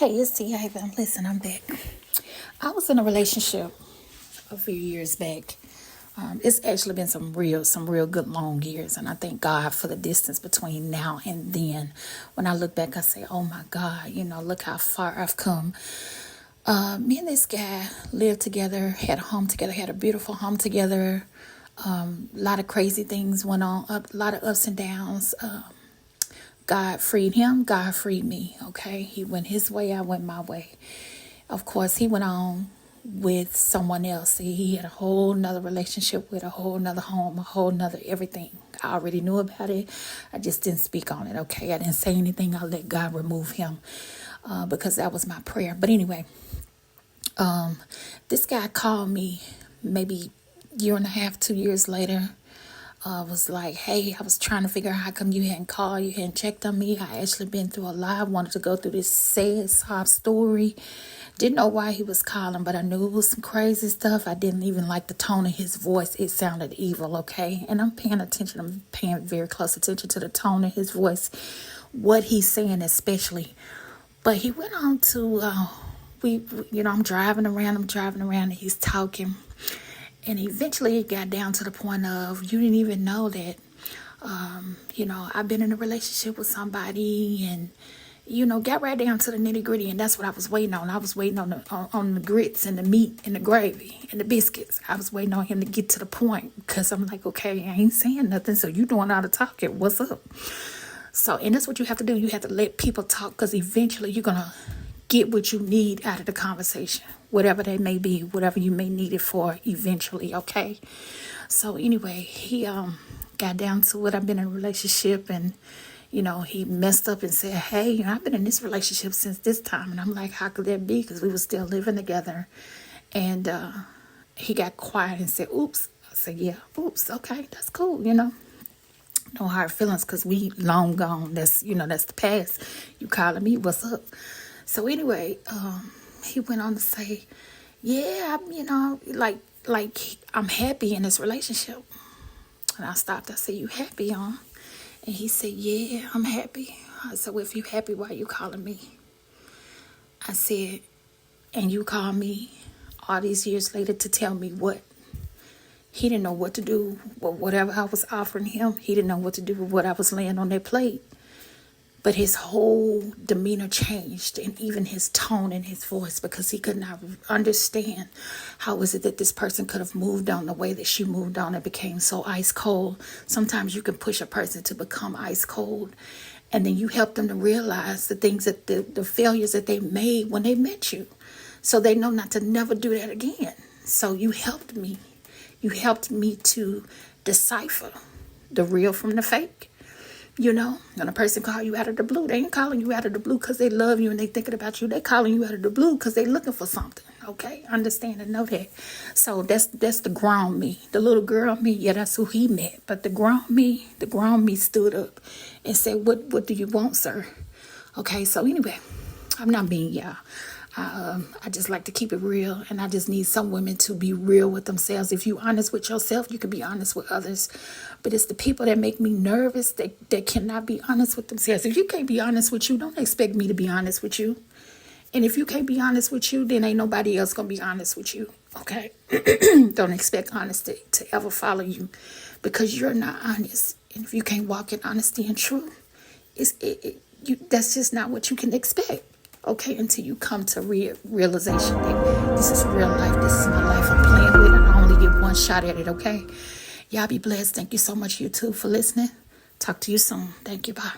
Hey, it's T. Haven. Listen, I'm back. I was in a relationship a few years back. It's actually been some real good long years, and I thank God for the distance between now and then. When I look back, I say, "Oh my God, look how far I've come." Me and this guy lived together, had a home together, had a beautiful home together. A lot of crazy things went on, a lot of ups and downs. God freed him, God freed me, okay? He went his way, I went my way. Of course, he went on with someone else. He had a whole nother relationship with a whole nother home, a whole nother everything. I already knew about it. I just didn't speak on it, okay? I didn't say anything. I let God remove him because that was my prayer. But anyway, this guy called me maybe a year and a half, 2 years later. Was like, hey, I was trying to figure out how come you hadn't called, you hadn't checked on me. I actually been through a lot. I wanted to go through this sad, sob story. Didn't know why he was calling, but I knew it was some crazy stuff. I didn't even like the tone of his voice. It sounded evil, okay? And I'm paying attention. I'm paying very close attention to the tone of his voice, what he's saying especially. But he went on to, I'm driving around, and he's talking. And eventually it got down to the point of, you didn't even know that, I've been in a relationship with somebody and, got right down to the nitty gritty. And that's what I was waiting on. I was waiting on the grits and the meat and the gravy and the biscuits. I was waiting on him to get to the point because I'm like, okay, I ain't saying nothing. So you doing all the talking. What's up? So, and that's what you have to do. You have to let people talk because eventually you're going to get what you need out of the conversation, whatever that may be, whatever you may need it for eventually, okay? So anyway, he got down to it. I've been in a relationship and, he messed up and said, hey, I've been in this relationship since this time. And I'm like, how could that be? Because we were still living together. And he got quiet and said, oops. I said, yeah, oops, okay, that's cool, No hard feelings because we long gone. That's the past. You calling me, what's up? So anyway, he went on to say, yeah, I'm happy in this relationship. And I stopped. I said, you happy, huh? And he said, yeah, I'm happy. I said, well, if you happy, why you calling me? I said, and you called me all these years later to tell me what? He didn't know what to do with whatever I was offering him. He didn't know what to do with what I was laying on their plate. But his whole demeanor changed, and even his tone and his voice, because he could not understand how was it that this person could have moved on the way that she moved on and became so ice cold. Sometimes you can push a person to become ice cold, and then you help them to realize the things that the failures that they made when they met you, so they know not to never do that again. So you helped me. You helped me to decipher the real from the fake. When a person call you out of the blue, they ain't calling you out of the blue because they love you and they thinking about you. They calling you out of the blue because they looking for something. Okay, understand and know that. So that's the grown me, the little girl me. Yeah, that's who he met. But the grown me stood up and said, "What do you want, sir?" Okay, so anyway, I'm not being y'all. I just like to keep it real, and I just need some women to be real with themselves. If you're honest with yourself, you can be honest with others. But it's the people that make me nervous that cannot be honest with themselves. If you can't be honest with you, don't expect me to be honest with you. And if you can't be honest with you, then ain't nobody else gonna be honest with you. Okay? Don't expect honesty to ever follow you because you're not honest. And if you can't walk in honesty and truth, that's just not what you can expect. Okay, until you come to realization that this is real life. This is my life I'm playing with, and I only get one shot at it, okay? Y'all be blessed. Thank you so much, YouTube, for listening. Talk to you soon. Thank you. Bye.